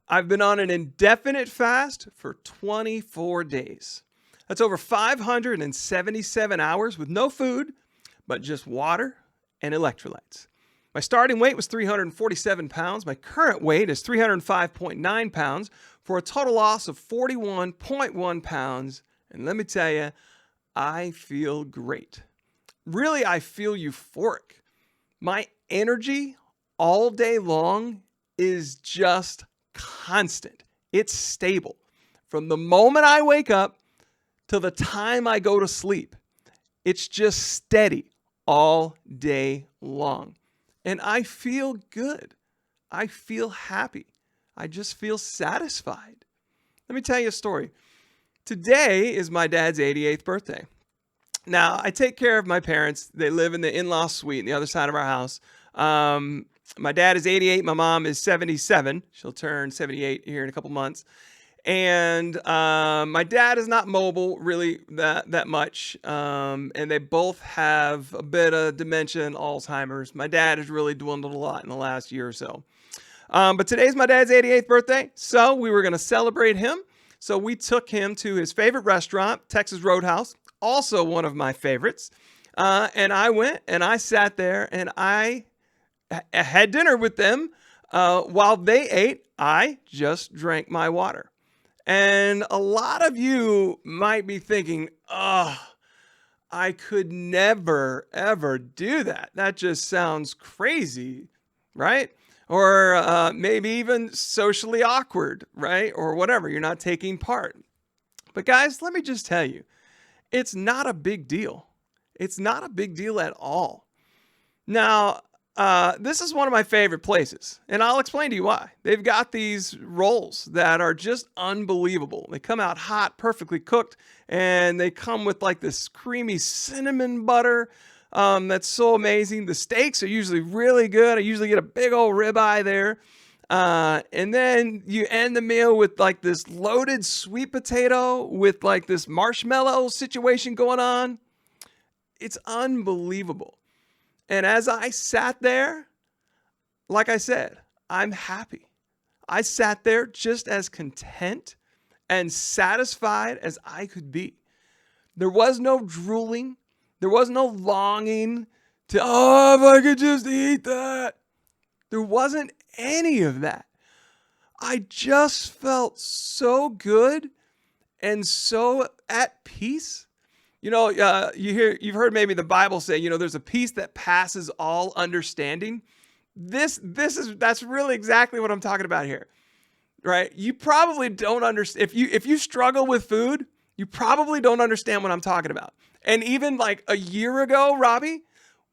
I've been on an indefinite fast for 24 days. That's over 577 hours with no food, but just water and electrolytes. My starting weight was 347 pounds. My current weight is 305.9 pounds for a total loss of 41.1 pounds. And let me tell you, I feel great. Really, I feel euphoric. My energy all day long is just constant. It's stable. From the moment I wake up till the time I go to sleep, it's just steady all day long. And I feel good. I feel happy. I just feel satisfied. Let me tell you a story. Today is my dad's 88th birthday. Now, I take care of my parents. They live in the in-law suite on the other side of our house. My dad is 88. My mom is 77. She'll turn 78 here in a couple months. And my dad is not mobile really that much. And they both have a bit of dementia and Alzheimer's. My dad has really dwindled a lot in the last year or so. But today's my dad's 88th birthday. So we were going to celebrate him. So we took him to his favorite restaurant, Texas Roadhouse, also one of my favorites. And I went and I sat there and I had dinner with them. While they ate, I just drank my water. And a lot of you might be thinking, oh, I could never, ever do that. That just sounds crazy, right? Or maybe even socially awkward, right? Or whatever, you're not taking part. But guys, let me just tell you, it's not a big deal. It's not a big deal at all. Now, this is one of my favorite places, and I'll explain to you why. They've got these rolls that are just unbelievable. They come out hot, perfectly cooked, and they come with like this creamy cinnamon butter that's so amazing. The steaks are usually really good. I usually get a big old ribeye there. And then you end the meal with like this loaded sweet potato with like this marshmallow situation going on. It's unbelievable. And as I sat there, like I said, I'm happy. I sat there just as content and satisfied as I could be. There was no drooling. There was no longing to, oh, if I could just eat that. There wasn't any of that. I just felt so good and so at peace. You know, you've heard maybe the Bible say, you know, there's a peace that passes all understanding. That's really exactly what I'm talking about here, right? You probably don't understand if you struggle with food, you probably don't understand what I'm talking about. And even like a year ago, Robbie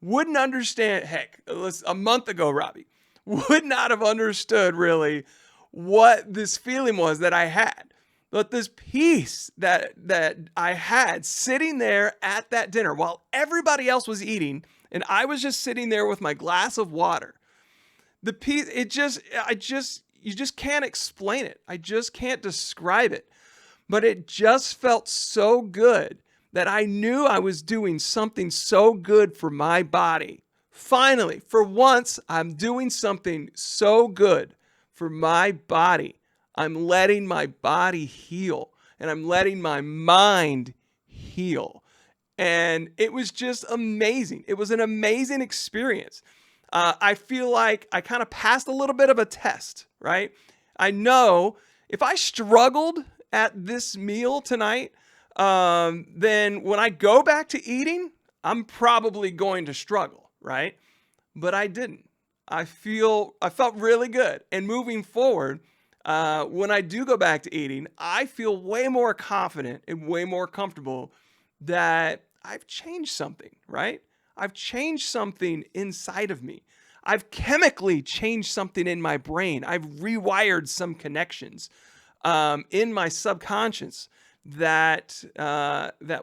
wouldn't understand. Heck, a month ago, Robbie would not have understood really what this feeling was that I had. But this peace that I had sitting there at that dinner while everybody else was eating and I was just sitting there with my glass of water. The peace, you just can't explain it. I just can't describe it. But it just felt so good that I knew I was doing something so good for my body. Finally, for once, I'm doing something so good for my body. I'm letting my body heal and I'm letting my mind heal. And it was just amazing. It was an amazing experience. I feel like I kind of passed a little bit of a test, right? I know if I struggled at this meal tonight, then when I go back to eating, I'm probably going to struggle, right? But I didn't. I felt really good. And moving forward, when I do go back to eating, I feel way more confident and way more comfortable that I've changed something, right? I've changed something inside of me. I've chemically changed something in my brain. I've rewired some connections in my subconscious that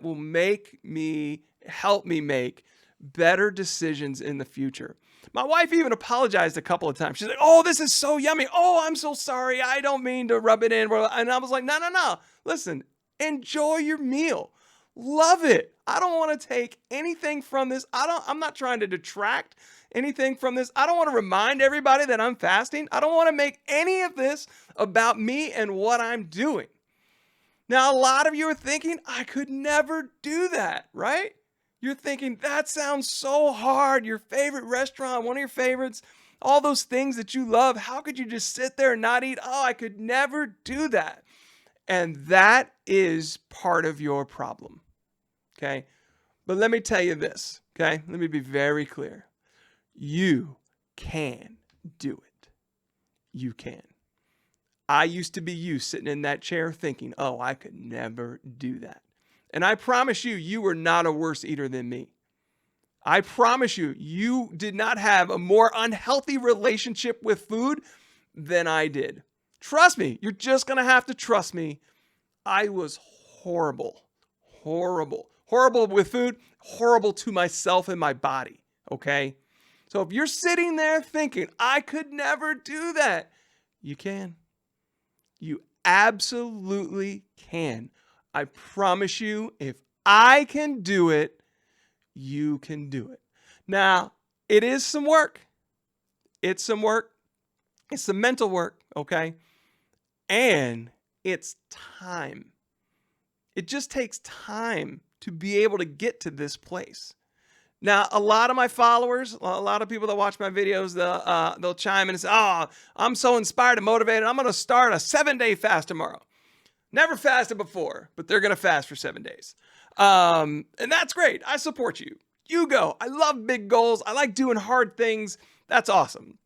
will help me make better decisions in the future. My wife even apologized a couple of times. She's like, oh, this is so yummy. Oh, I'm so sorry. I don't mean to rub it in. And I was like, no. Listen, enjoy your meal. Love it. I don't want to take anything from this. I'm not trying to detract anything from this. I don't want to remind everybody that I'm fasting. I don't want to make any of this about me and what I'm doing. Now, a lot of you are thinking, I could never do that, right? You're thinking, that sounds so hard. Your favorite restaurant, one of your favorites, all those things that you love. How could you just sit there and not eat? Oh, I could never do that. And that is part of your problem, okay? But let me tell you this, okay? Let me be very clear. You can do it. You can. I used to be you sitting in that chair thinking, oh, I could never do that. And I promise you, you were not a worse eater than me. I promise you, you did not have a more unhealthy relationship with food than I did. Trust me, you're just going to have to trust me. I was horrible with food, horrible to myself and my body, okay? So if you're sitting there thinking, I could never do that, you can. You absolutely can. I promise you, if I can do it, you can do it. Now, it is some work. It's some work. It's some mental work, okay? And it's time. It just takes time to be able to get to this place. Now, a lot of my followers, a lot of people that watch my videos, they'll chime in and say, oh, I'm so inspired and motivated. I'm going to start a 7-day fast tomorrow. Never fasted before, but they're going to fast for 7 days. And that's great. I support you. You go. I love big goals. I like doing hard things. That's awesome.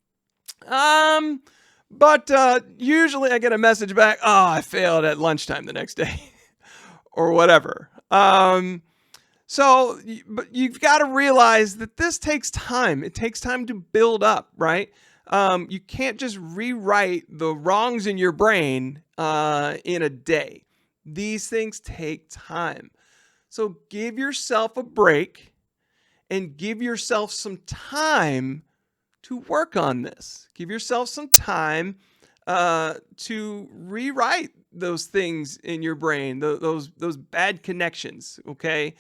But usually I get a message back, oh, I failed at lunchtime the next day or whatever. But you've got to realize that this takes time. It takes time to build up, right? You can't just rewrite the wrongs in your brain in a day. These things take time. So give yourself a break and give yourself some time to work on this. Give yourself some time to rewrite those things in your brain, those bad connections, okay?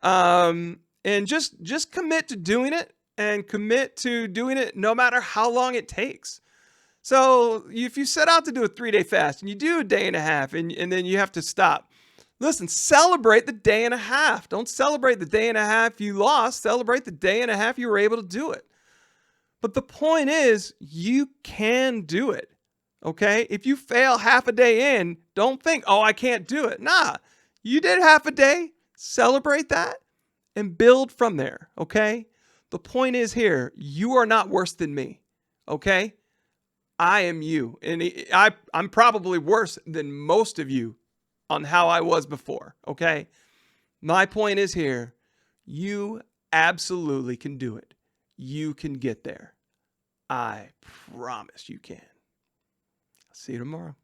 And just commit to doing it, and commit to doing it no matter how long it takes. So if you set out to do a 3-day fast and you do a day and a half and then you have to stop, listen, celebrate the day and a half. Don't celebrate the day and a half you lost. Celebrate the day and a half you were able to do it. But the point is, you can do it, okay? If you fail half a day in, don't think, oh, I can't do it. Nah, you did half a day. Celebrate that and build from there, okay? The point is here, you are not worse than me, okay? I am you, and I'm probably worse than most of you on how I was before, okay? My point is here, you absolutely can do it. You can get there. I promise you can. See you tomorrow.